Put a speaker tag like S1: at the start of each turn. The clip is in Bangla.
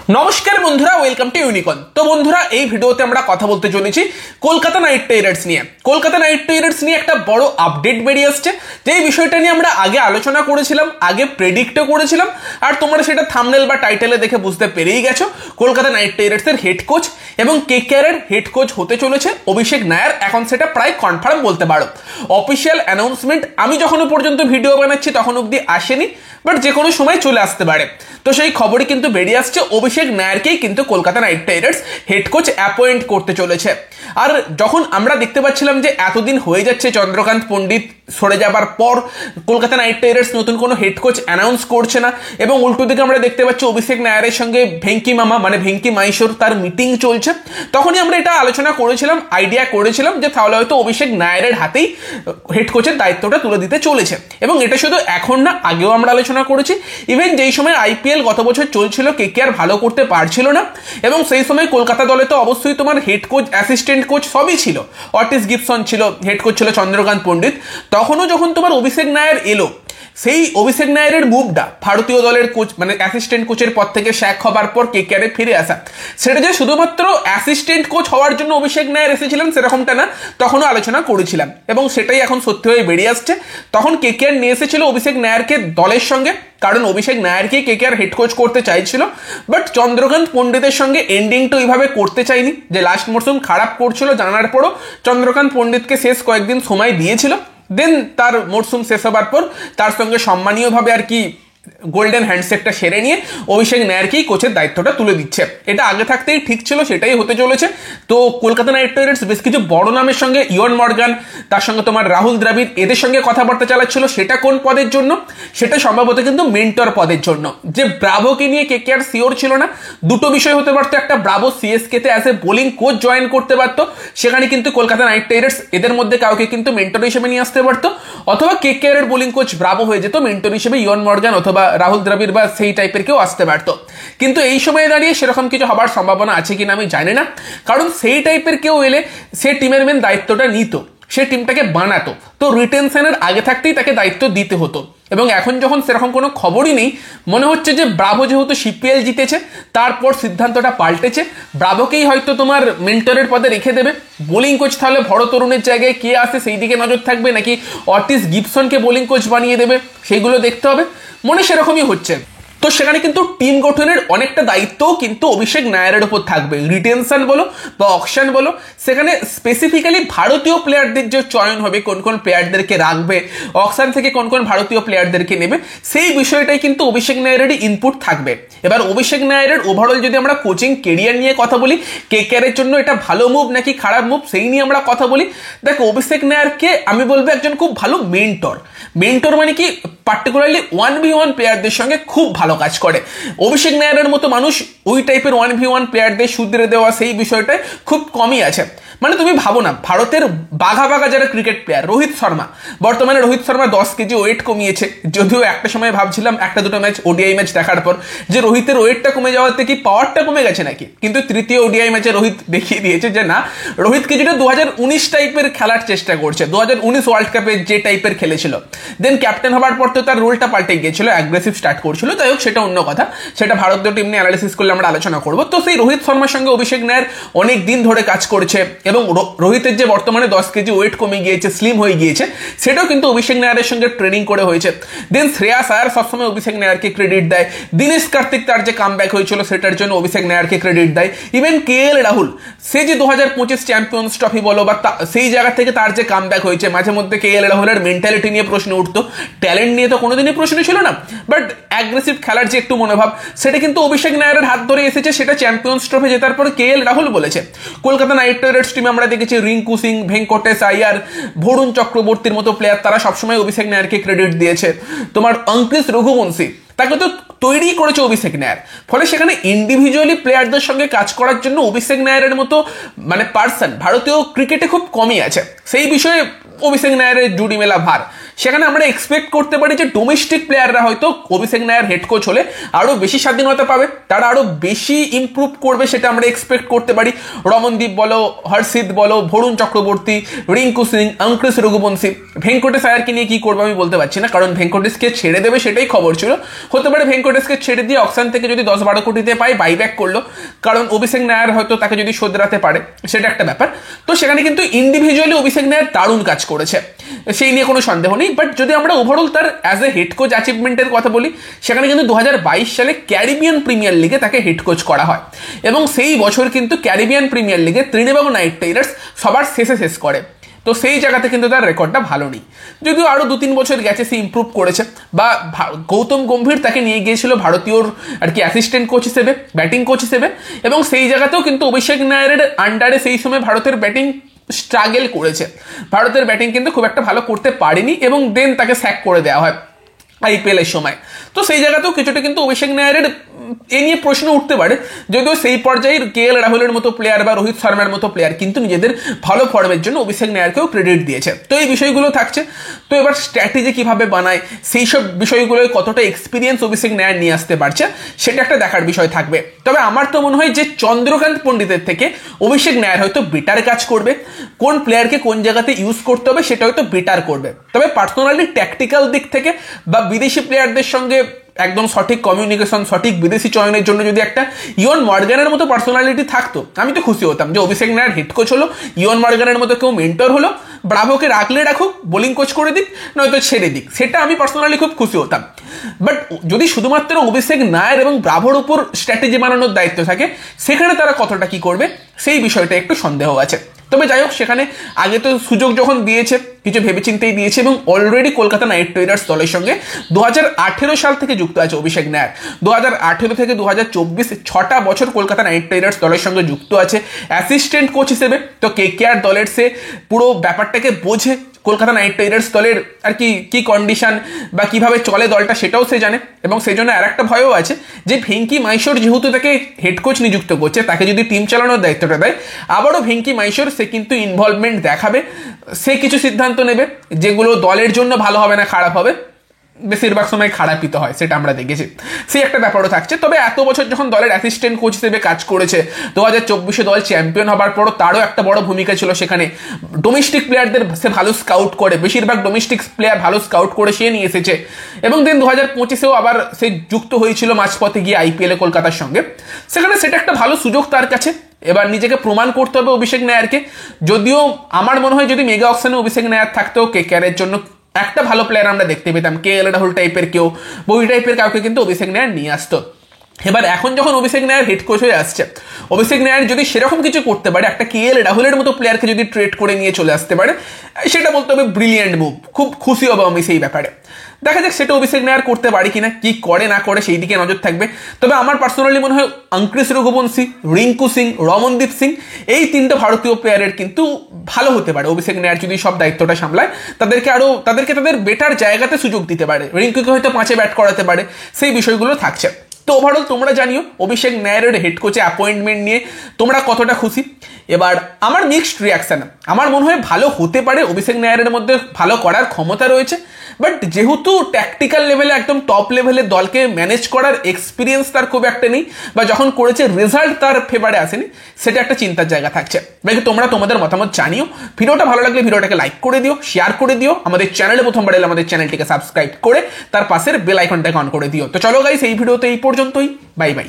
S1: নমস্কার বন্ধুরা, ওয়েলকাম টু ইউনিকর্ন। তো বন্ধুরা, এই ভিডিওতে আমরা কথা বলতে চলেছি কলকাতা নাইট রাইডার্স নিয়ে। কলকাতা নাইট রাইডার্স নিয়ে একটা বড় আপডেট বেরিয়ে আসছে, যেই বিষয়টা নিয়ে আমরা আগে আলোচনা করেছিলাম, আগে প্রেডিক্টও করেছিলাম, আর তোমরা সেটা থাম্বনেল বা টাইটেলে দেখে বুঝতে পেরেই গেছো। কলকাতা নাইট রাইডার্সের হেড কোচ এবং কেকেআরের হেড কোচ হতে চলেছে অভিষেক নায়ার। এখন সেটা প্রায় কনফার্ম বলতে পারো। অফিসিয়াল অ্যানাউন্সমেন্ট আমি যখনও পর্যন্ত ভিডিও বানাচ্ছি তখন অব্দি আসেনি, বাট যে কোনো সময় চলে আসতে পারে। তো সেই খবরই কিন্তু বেরিয়ে আসছে, অভিষেক নায়ারকেই কিন্তু Kolkata night Riders head coach appoint করতে চলেছে। আর যখন আমরা দেখতে পাচ্ছিলাম যে এতদিন হয়ে যাচ্ছে চন্দ্রকান্ত পণ্ডিত সরে যাবার পর কলকাতা নাইট রাইডার্স নতুন কোনো হেড কোচ অ্যানাউন্স করছে না, এবং উল্টো দিকে আমরা দেখতে পাচ্ছি অভিষেক নায়ারের সঙ্গে ভেঙ্কি মামা মানে ভেঙ্কি মাইশোর তার মিটিং চলছে, তখনই আমরা এটা আলোচনা করেছিলাম, আইডিয়া করেছিলাম যে তাহলে হয়তো অভিষেক নায়ারের হাতেই হেড কোচের দায়িত্বটা তুলে দিতে চলেছে। এবং এটা শুধু এখন না, আগেও আমরা আলোচনা করেছি। ইভেন যেই সময় আইপিএল গত বছর চলছিল, কেকেআর ভালো করতে পারছিল না, এবং সেই সময় কলকাতা দলে তো অবশ্যই তোমার হেড কোচ, অ্যাসিস্ট্যান্ট কোচ সবই ছিল। অর্টিস গিবসন ছিল, হেড কোচ ছিল চন্দ্রকান্ত পণ্ডিত। তখনও যখন তোমার অভিষেক নায়ার এলো, সেই অভিষেক নায়ারের মুভটা ভারতীয় দলের কোচ মানে অ্যাসিস্ট্যান্ট কোচের পদ থেকে স্যাক হবার পর কেকেআরে ফিরে আসা, সেটা যে শুধুমাত্র অ্যাসিস্ট্যান্ট কোচ হওয়ার জন্য অভিষেক নায়ার এসেছিলেন সেরকমটা না, তখনও আলোচনা করেছিলাম, এবং সেটাই এখন সত্যি হয়ে বেরিয়ে আসছে। তখন কেকেআর নিয়ে এসেছিল অভিষেক নায়ারকে দলের সঙ্গে, কারণ অভিষেক নায়ারকে কেকেআর হেড কোচ করতে চাইছিল, বাট চন্দ্রকান্ত পণ্ডিতের সঙ্গে এন্ডিংটা ওইভাবে করতে চাইনি। যে লাস্ট মরশুম খারাপ করছিল জানার পরও চন্দ্রকান্ত পণ্ডিতকে শেষ কয়েকদিন সময় দিয়েছিল। দেন তার মরশুম শেষ হবার পর তার সঙ্গে সম্মানীয়ভাবে আর কি গোল্ডেন হ্যান্ডশেকটা সেরে নিয়ে অভিষেক নায়ারকেই কোচের দায়িত্বটা তুলে দিচ্ছে। এটা আগে থাকতেই ঠিক ছিল, সেটাই হতে চলেছে। তো কলকাতা নাইট রাইডার্স বেশ কিছু বড় নামের সঙ্গে, ইয়ন মর্গান, তার সঙ্গে তোমার রাহুল দ্রাবিড়, এদের সঙ্গে কথাবার্তা চালাচ্ছিল। সেটা কোন পদের জন্য? সেটা সম্ভবত কিন্তু মেন্টর পদের জন্য। যে ব্রাভোকে নিয়ে কেকেআর শিওর ছিল না। দুটো বিষয় হতে পারতো, একটা ব্রাভো সিএসকেতে as a bowling coach join করতে পারতো, সেখানে কিন্তু কলকাতা নাইট রাইডার্স এদের মধ্যে কাউকে কিন্তু মেন্টর হিসেবে নিয়ে আসতে পারতো, অথবা কেকেআরের বোলিং কোচ ব্রাভো হয়ে যেত, মেন্টর হিসেবে ইয়ন মর্গান অথবা রাহুল দ্রাবিড় বা সেই টাইপের কেউ আসতে পারতো। কিন্তু এই সময়ে দাঁড়িয়ে সেরকম কিছু হবার সম্ভাবনা আছে কিনা আমি জানি না, কারণ সেই টাইপের কেউ এলে সে টিমের মেন দায়িত্বটা নিত, সে টিমটাকে বানাতো, তো রিটেনশনের আগে থাকতেই তাকে দায়িত্ব দিতে হতো। এবং এখন যখন সেরকম কোনো খবরই নেই, মনে হচ্ছে যে ব্রাভো যেহেতু সিপিএল জিতেছে, তারপর সিদ্ধান্তটা পাল্টেছে, ব্রাভোকেই হয়তো তোমার মেন্টরের পদে রেখে দেবে। বোলিং কোচ তাহলে বড় তরুণের জায়গায় কে আসে সেই দিকে নজর থাকবে, নাকি অর্টিস গিবসনকে বোলিং কোচ বানিয়ে দেবে, সেইগুলো দেখতে হবে। মনে সেরকমই হচ্ছে। তো সেখানে কিন্তু টিম গঠনের অনেকটা দায়িত্বও কিন্তু অভিষেক নায়ারের উপর থাকবে। রিটেনশন বলো বা অকশন বলো, সেখানে স্পেসিফিক্যালি ভারতীয় প্লেয়ারদের যে চয়ন হবে, কোন কোন প্লেয়ারদেরকে রাখবে, অকশন থেকে কোন কোন ভারতীয় প্লেয়ারদেরকে নেবে, সেই বিষয়টাই কিন্তু অভিষেক নায়ারেরই ইনপুট থাকবে। এবার অভিষেক নায়ারের ওভারঅল যদি আমরা কোচিং কেরিয়ার নিয়ে কথা বলি, কেকেআরের জন্য এটা ভালো মুভ নাকি খারাপ মুভ সেই নিয়ে আমরা কথা বলি। দেখো, অভিষেক নায়ারকে আমি বলবো একজন খুব ভালো মেন্টর। মেন্টর মানে কি, পার্টিকুলারলি 1v1 প্লেয়ারদের সঙ্গে খুব ভালো কাজ করে। অভিষেক নায়ারের মতো মানুষ ওই টাইপের 1v1 প্লেয়ারদের শুধরে দেওয়া সেই বিষয়টায় খুব কমই আছে। মানে তুমি ভাবো না, ভারতের বাঘা বাঘা যারা ক্রিকেট প্লেয়ার, রোহিত শর্মা, বর্তমানে রোহিত শর্মা 10 কেজি ওয়েট কমিয়েছে। যদিও একটা সময় ভাবছিলাম একটা দুটো ম্যাচ, ওডিআই ম্যাচ দেখার পর, যে রোহিতের ওয়েটটা কমে যাওয়াতে কি পাওয়ারটা কমে গেছে নাকি, কিন্তু তৃতীয় ওডিআই ম্যাচে রোহিত দেখিয়ে দিয়েছে যে না, রোহিত কিছুটা 2019 টাইপের খেলার চেষ্টা করছে, 2019 ওয়ার্ল্ড কাপে যে টাইপের খেলেছিল। দেন ক্যাপ্টেন হবার পর তো তার রোলটা পাল্টে গিয়েছিল, অ্যাগ্রেসিভ স্টার্ট করছিল। যাই হোক, সেটা অন্য কথা, সেটা ভারতীয় টিম নিয়ে অ্যানালিসিস করলে আমরা আলোচনা করবো। তো সেই রোহিত শর্মার সঙ্গে অভিষেক নায়ার অনেক দিন ধরে কাজ করছে, এবং রোহিতের যে বর্তমানে 10 কেজি ওয়েট কমে গিয়েছে, স্লিম হয়ে গিয়েছে, সেটাও কিন্তু অভিষেক নায়ারের সঙ্গে ট্রেনিং করে হয়েছে। দেন শ্রেয়াস আয়ার সবসময় অভিষেক নায়ারকে ক্রেডিট দেয়। দীনেশ কার্তিক তার যে কামব্যাক হয়েছিল সেটার জন্য অভিষেক নায়ারকে ক্রেডিট দেয়। ইভেন কেএল রাহুল, সে যে 2025 চ্যাম্পিয়ন্স ট্রফি বলো বা সেই জায়গা থেকে তার যে কামব্যাক হয়েছে, মাঝে মধ্যে কেএল রাহুলের মেন্টালিটি নিয়ে প্রশ্ন উঠতো, ট্যালেন্ট নিয়ে তো কোনোদিনই প্রশ্ন ছিল না, বাট অ্যাগ্রেসিভ খেলার যে একটু মনোভাব, সেটা কিন্তু অভিষেক নায়ারের হাত ধরে এসেছে। সেটা চ্যাম্পিয়ন্স ট্রফি জেতার পর কেএল রাহুল বলেছে। কলকাতা নাইট রাইডার্স টিমে আমরা দেখেছি রিঙ্কু সিং, ভেঙ্কটেশ আয়ার, বরুণ চক্রবর্তীর মতো প্লেয়ার, তারা সবসময় অভিষেক নায়ারকে ক্রেডিট দিয়েছে। তোমার অঙ্কিশ রঘুবংশী, তাকে তো তৈরি করেছে অভিষেক নায়ার। ফলে সেখানে ইন্ডিভিজুয়ালি প্লেয়ারদের সঙ্গে কাজ করার জন্য অভিষেক নায়ারের মতো মানে পার্সন ভারতীয় ক্রিকেটে খুব কমই আছে। সেই বিষয়ে অভিষেক নায়ারের জুড়ি মেলা ভার, সেখানে আমরা এক্সপেক্ট করতে পারি যে ডোমেস্টিক প্লেয়াররা হয়তো অভিষেক নায়ার হেড কোচ হলে আরো বেশি স্বাধীনতা পাবে, তারা আরো বেশি ইমপ্রুভ করবে, সেটা আমরা এক্সপেক্ট করতে পারি। রমনদীপ বলো, হর্ষিত বলো, বরুণ চক্রবর্তী, রিঙ্কু সিং, অঙ্কুশ রঘুবংশী, ভেঙ্কটেশ আয়ারকে নিয়ে কি করবে আমি বলতে পারছি না, কারণ ভেঙ্কটেশকে ছেড়ে দেবে সেটাই খবর ছিল। হতে পারে ভেঙ্কটেশকে ছেড়ে দিয়ে অকশন থেকে যদি 10-12 কোটিতে পায় বাইব্যাক করলো, কারণ অভিষেক নায়ার হয়তো তাকে যদি শোধরাতে পারে, সেটা একটা ব্যাপার। তো সেখানে কিন্তু ইন্ডিভিজুয়ালি অভিষেক নায়ার দারুণ কাজ করেছে, সেই নিয়ে কোনো সন্দেহ নেই। বাট যদি আমরা ওভারঅল তার অ্যাজ এ হেড কোচ অ্যাচিভমেন্টের কথা বলি, সেখানে কিন্তু 2022 সালে ক্যারিবিয়ান প্রিমিয়ার লিগে তাকে হেড কোচ করা হয়, এবং সেই বছর কিন্তু ক্যারিবিয়ান প্রিমিয়ার লিগে ত্রিনিবাগ নাইট রাইডার্স সবার শেষে শেষ করে। তো সেই জায়গাতে কিন্তু তার রেকর্ডটা ভালো নেই, যদিও আরও 2-3 বছর গেছে সে ইমপ্রুভ করেছে। বা গৌতম গম্ভীর তাকে নিয়ে গিয়েছিল ভারতীয়র আর কি অ্যাসিস্ট্যান্ট কোচ হিসেবে, ব্যাটিং কোচ হিসেবে, এবং সেই জায়গাতেও কিন্তু অভিষেক নায়ারের আন্ডারে সেই সময় ভারতের ব্যাটিং স্ট্রাগল করেছে, ভারতের ব্যাটিং কিন্তু খুব একটা ভালো করতে পারেনি, এবং দেন তাকে স্যাক করে দেওয়া হয় IPL এর সময়। তো সেই জায়গাতেও কিছুটা কিন্তু অভিষেক নায়ারের এ নিয়ে প্রশ্ন উঠতে পারে, যদিও সেই পর্যায়ে KL রাহুলের মতো প্লেয়ার বা রোহিত শর্মার মতো প্লেয়ার কিন্তু নিজেদের ভালো ফর্মের জন্য অভিষেক নায়ারকেও ক্রেডিট দিয়েছে। তো এই বিষয়গুলো থাকছে। তো এবার স্ট্র্যাটেজি কিভাবে বানায়, সেই সব বিষয়গুলোয় কতটা এক্সপিরিয়েন্স অভিষেক নায়ার নিয়ে আসতে পারছে, সেটা একটা দেখার বিষয় থাকবে। তবে আমার তো মনে হয় যে চন্দ্রকান্ত পণ্ডিতের থেকে অভিষেক নায়ার হয়তো বেটার কাজ করবে, কোন প্লেয়ারকে কোন জায়গাতে ইউজ করতে হবে সেটা হয়তো বেটার করবে। তবে পার্সোনালি ট্যাকটিক্যাল দিক থেকে বা বিদেশি প্লেয়ারদের সঙ্গে একদম সঠিক কমিউনিকেশন, সঠিক বিদেশি চয়নের জন্য যদি একটা ইয়ন মর্গানের মতো পার্সোনালিটি থাকতো, আমি তো খুশি হতাম যে অভিষেক নায়ার হেড কোচ হলো, ইয়ন মর্গানের মতো কেউ মেন্টর হলো, ব্রাভোকে রাখলে রাখুক, বোলিং কোচ করে দিক, নয়তো ছেড়ে দিক, সেটা আমি পার্সোনালি খুব খুশি হতাম। বাট যদি শুধুমাত্র অভিষেক নায়ার এবং ব্রাভোর উপর স্ট্র্যাটেজি বানানোর দায়িত্ব থাকে, সেখানে তারা কতটা কি করবে সেই বিষয়টা একটু সন্দেহ আছে। তবে যাই হোক, সেখানে আগে তো সুযোগ যখন দিয়েছে কিছু ভেবেচিন্তেই দিয়েছে, এবং অলরেডি কলকাতা নাইট রাইডার্স দলের সঙ্গে 2018 সাল থেকে যুক্ত আছে অভিষেক নায়ার। 2018 থেকে 2024 6টা বছর কলকাতা নাইট রাইডার্স দলের সঙ্গে যুক্ত আছে অ্যাসিস্ট্যান্ট কোচ হিসেবে। তো KKR দলের সে পুরো ব্যাপারটাকে বোঝে, কলকাতা নাইট রাইডার্স দলের আর কি কন্ডিশন বা কিভাবে চলে দলটা সেটাও সে জানে, এবং সেই জন্য আর একটা ভয়ও আছে যে ভেঙ্কি মাইশোর যেহেতু তাকে হেড কোচ নিযুক্ত করছে, তাকে যদি টিম চালানোর দায়িত্বটা দেয়, আবারও ভেঙ্কি মাইশোর সে কিন্তু ইনভলভমেন্ট দেখাবে, সে কিছু সিদ্ধান্ত নেবে যেগুলো দলের জন্য ভালো হবে না, খারাপ হবে, বেশিরভাগ সময় খারাপই তো হয়, সেটা আমরা দেখেছি, সেই একটা ব্যাপারও থাকছে। তবে এত বছর যখন দলের অ্যাসিস্ট্যান্ট কোচ হিসেবে কাজ করেছে, 2024 দল চ্যাম্পিয়ন হবার পরও তারও একটা বড় ভূমিকা ছিল সেখানে। ডোমেস্টিক প্লেয়ারদের সে ভালো স্কাউট করে, বেশিরভাগ ডোমেস্টিক প্লেয়ার ভালো স্কাউট করে সে নিয়ে এসেছে, এবং দেন 2025-এও আবার সে যুক্ত হয়েছিল মাঝপথে গিয়ে IPL কলকাতার সঙ্গে, সেখানে সেটা একটা ভালো সুযোগ তার কাছে। এবার নিজেকে প্রমাণ করতে হবে অভিষেক নায়ারকে। যদিও আমার মনে হয় যদি মেগা অকশনে অভিষেক নায়ার থাকতো, KKR এর জন্য একটা ভালো প্লেয়ার আমরা দেখতে পেতাম, KL রাহুল টাইপের কেউ, বই টাইপের কাউকে কিন্তু অভিষেক নায়ার নিয়ে আসতো। এবার এখন যখন অভিষেক নায়ার হেড কোচ হয়ে আসছে, অভিষেক নায়ার যদি সেরকম কিছু করতে পারে, একটা KL রাহুলের মতো প্লেয়ারকে যদি ট্রেড করে নিয়ে চলে আসতে পারে, সেটা বলতে হবে ব্রিলিয়েন্ট মুভ, খুব খুশি হবো আমি সেই ব্যাপারে। দেখা যাক সেটা অভিষেক নায়ার করতে পারে কিনা, কি করে না করে সেই দিকে নজর থাকবে। তবে আমার পার্সোনালি মনে হয় অঙ্কুশ রঘুবংশী, রিঙ্কু সিং, রমনদীপ সিং, এই 3টে ভারতীয় প্লেয়ারের কিন্তু ভালো হতে পারে অভিষেক নায়ার যদি সব দায়িত্বটা সামলায়, তাদেরকে তাদের বেটার জায়গাতে সুযোগ দিতে পারে, রিঙ্কুকে হয়তো 5-এ ব্যাট করাতে পারে, সেই বিষয়গুলো থাকছে। তো ওভারঅল তোমরা জানিও অভিষেক নায়ারের হেড কোচে অ্যাপয়েন্টমেন্ট নিয়ে তোমরা কতটা খুশি। এবার আমার মিক্সড রিয়াকশন, আমার মনে হয় ভালো হতে পারে, অভিষেক নায়ারের মধ্যে ভালো করার ক্ষমতা রয়েছে, বাট যেহেতু ট্যাকটিক্যাল লেভেলে একদম টপ লেভেলে দলকে ম্যানেজ করার এক্সপিরিয়েন্স তার খুব একটা নেই, বা যখন করেছে রেজাল্ট তার ফেভারে আসেনি, সেটা একটা চিন্তার জায়গা থাকছে। বাকি তোমরা তোমাদের মতামত জানিও। ভিডিওটা ভালো লাগলে ভিডিওটাকে লাইক করে দিও, শেয়ার করে দিও, আমাদের চ্যানেলে প্রথমবার এলে আমাদের চ্যানেলটিকে সাবস্ক্রাইব করে তার পাশের বেল আইকনটাকে অন করে দিও। তো চলো গাইস, এই ভিডিওতে এই পর্যন্তই, বাই বাই।